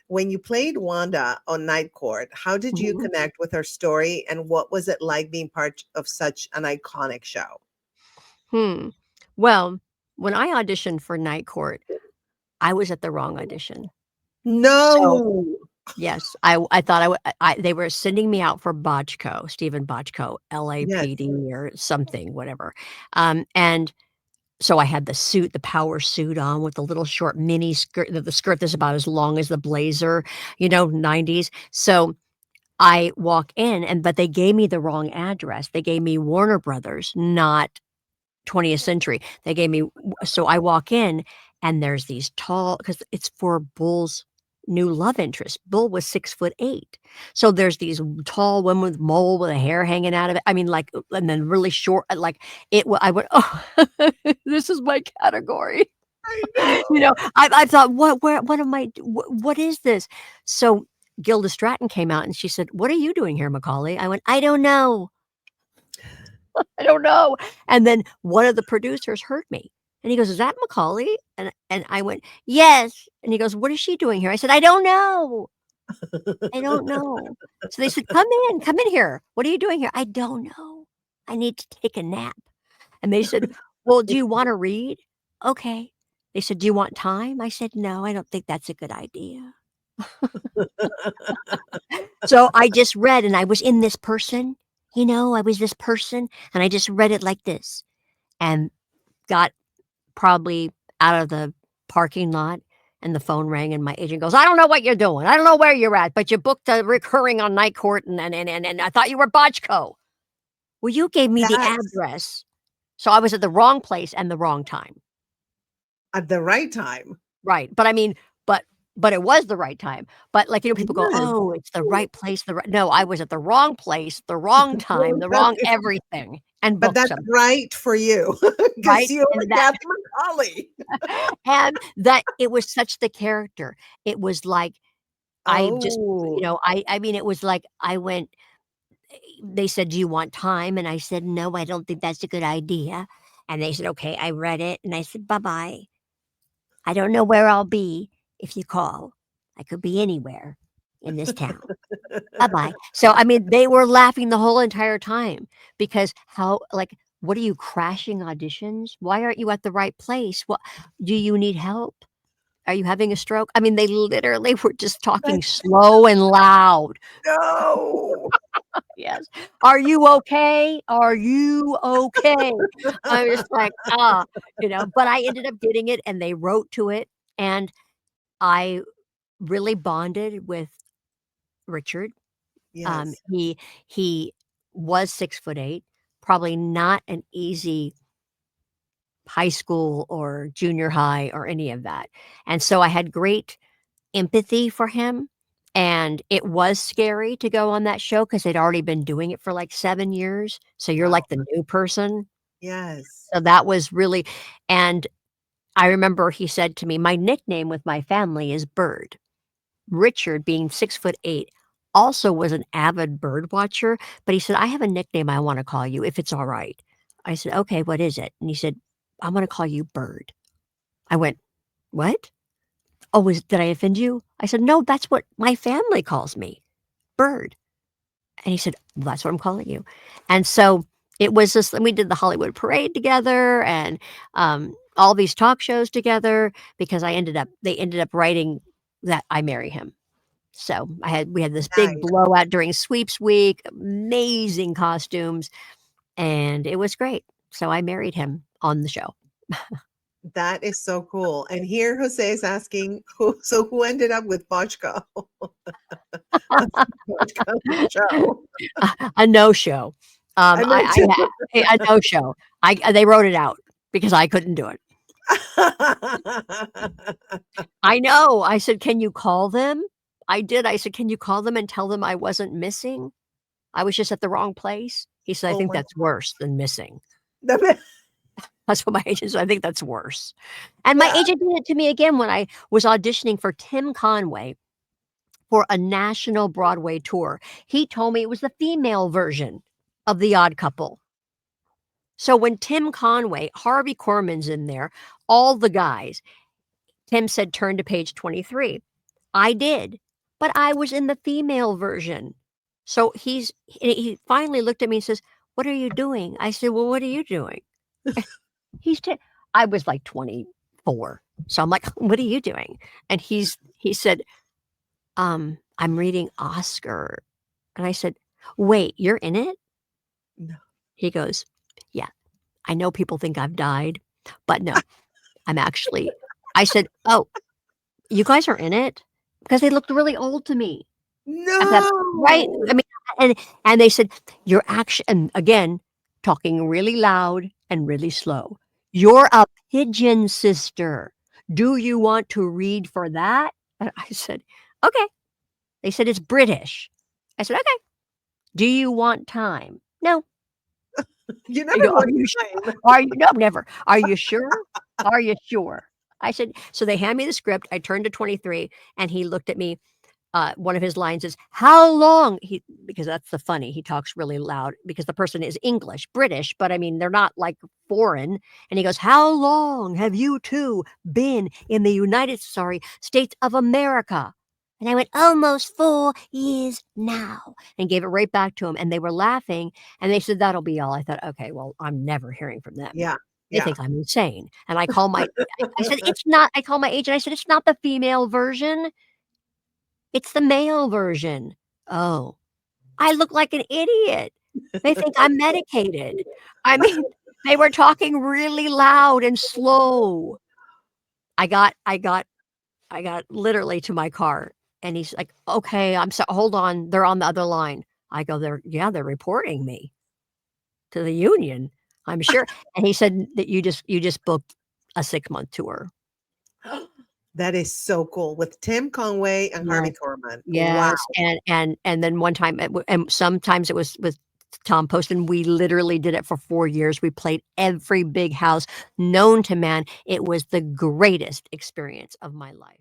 when you played Wanda on Night Court, how did you Mhm. connect with her story, and what was it like being part of such an iconic show? Hmm. Well, when I auditioned for Night Court, I was at the wrong audition. So, No. yes, I thought they were sending me out for Bochco, Stephen Bochco, Yes. LAPD or something, whatever. And so I had the suit, the power suit on with the little short mini skirt, the skirt that's about as long as the blazer, 90s. So I walk in but they gave me the wrong address. They gave me Warner Brothers, not 20th Century. They gave me so I walk in and there's these tall because it's for Bull's new love interest. Bull was 6'8". So there's these tall women with mole with a hair hanging out of it. I mean, like, and then really short, like I went, oh, this is my category. I know. I thought, what am I, what is this? So Gilda Stratton came out and she said, "What are you doing here, McAuley?" I went, "I don't know. I don't know." And then one of the producers heard me and he goes, "Is that McAuley?" And I went, "Yes." And he goes, "What is she doing here?" I said, "I don't know. I don't know." So they said, come in here. What are you doing here?" "I don't know. I need to take a nap." And they said, "Well, do you want to read?" "Okay." They said, "Do you want time?" I said, "No, I don't think that's a good idea." So I just read and I was in this person, I was this person and I just read it like this and got probably out of the parking lot and the phone rang and my agent goes, "I don't know what you're doing. I don't know where you're at, but you booked a recurring on Night Court and I thought you were Botchko." "Well, you gave me the That's address." So I was at the wrong place and the wrong time. at the right time. Right, but I mean, but but it was the right time. But, like, people go, Yes. "Oh, it's the right place, the right" No, I was at the wrong place, the wrong time, the wrong everything, and But booked that's something, right for you because right? you're And that Cathy McAuley. and that it was such the character. It was like, I just Oh, I mean, it was like I went they said, "Do you want time?" And I said, "No, I don't think that's a good idea." And they said, "Okay." I read it, and I said, "Bye-bye. I don't know where I'll be if you call. I could be anywhere in this town. Bye-bye." So, I mean, they were laughing the whole entire time because how like, "What are you crashing auditions? Why aren't you at the right place? What do you need help? Are you having a stroke?" I mean, they literally were just talking that's slow and loud. no. Yes. "Are you okay? Are you okay?" I was like, but I ended up getting it and they wrote to it and I really bonded with Richard. Yes. He was 6'8", probably not an easy high school or junior high or any of that, and so I had great empathy for him, and it was scary to go on that show because 'cause they'd already been doing it for, like, 7 years, so you're Wow. like the new person, Yes. so that was really and I remember he said to me, "My nickname with my family is Bird." Richard, being 6'8", also was an avid bird watcher, but he said, "I have a nickname I wanna call you, if it's alright." I said, "Okay, what is it?" And he said, "I'm gonna call you Bird." I went, "What? Oh, did I offend you?" I said, "No, that's what my family calls me, Bird." And he said, "Well, that's what I'm calling you." And so, it was just and we did the Hollywood Parade together and, all these talk shows together because they ended up writing that I marry him. So, we had this big Nice. blowout during sweeps week, amazing costumes, and it was great. So, I married him on the show. That is so cool. And here Jose is asking who ended up with Bochco? Bochco show. A no-show. I know too. A no-show. They wrote it out because I couldn't do it. I know. I said, "Can you call them?" I did. I said, "Can you call them and tell them I wasn't missing? I was just at the wrong place?" He said, "I Oh think my that's worse than missing." god. That's what my agent said, "I think that's worse." And my That agent did it to me again when I was auditioning for Tim Conway for a national Broadway tour. He told me it was the female version of The Odd Couple. So when Tim Conway, Harvey Korman's in there, all the guys, Tim said, "Turn to page 23." I did, but I was in the female version. So he finally looked at me and says, "What are you doing?" I said, "Well, what are you doing?" He's t I was like 24. So I'm like, "What are you doing?" And he said, I'm reading Oscar." And I said, "Wait, you're in it?" No. He goes, "Yeah, I know people think I've died, but no, I'm actually." I said, "Oh, you guys are in it?" Because they looked really old to me at that right? I No. mean, and they said, "You're actually," and again, talking really loud and really slow, "You're a pigeon sister. Do you want to read for that?" And I said, "Okay." They said, "It's British." I said, "Okay." "Do you want time?" "No." You I never go, "Are want you time. are you" "No, never." "Are you sure? Are you sure?" I said so they hand me the script, I turned to 23, and he looked at me, one of his lines is, "How long?" Because that's the funny, he talks really loud because the person is English, British, but I mean, they're not, like, foreign, and he goes, "How long have you 2 been in the United States of America?" And I went, "Almost 4 years now," and gave it right back to him, and they were laughing, and they said, "That'll be all." I thought, "Okay, well, I'm never hearing from them. Yeah, They yeah. think I'm insane." And I said, "It's not." I called my agent, I said, "It's not the female version. It's the male version." "Oh." I look like an idiot. They think I'm medicated. I mean, they were talking really loud and slow. I got literally to my car, and he's like, "Okay, hold on, they're on the other line." I go, they're reporting me to the union, I'm sure." And he said that you just booked a 6-month tour. That is so cool with Tim Conway and Yeah. Harvey Korman. Wow. Yes, and then one time and sometimes it was with Tom Post, and we literally did it for 4 years. We played every big house known to man. It was the greatest experience of my life.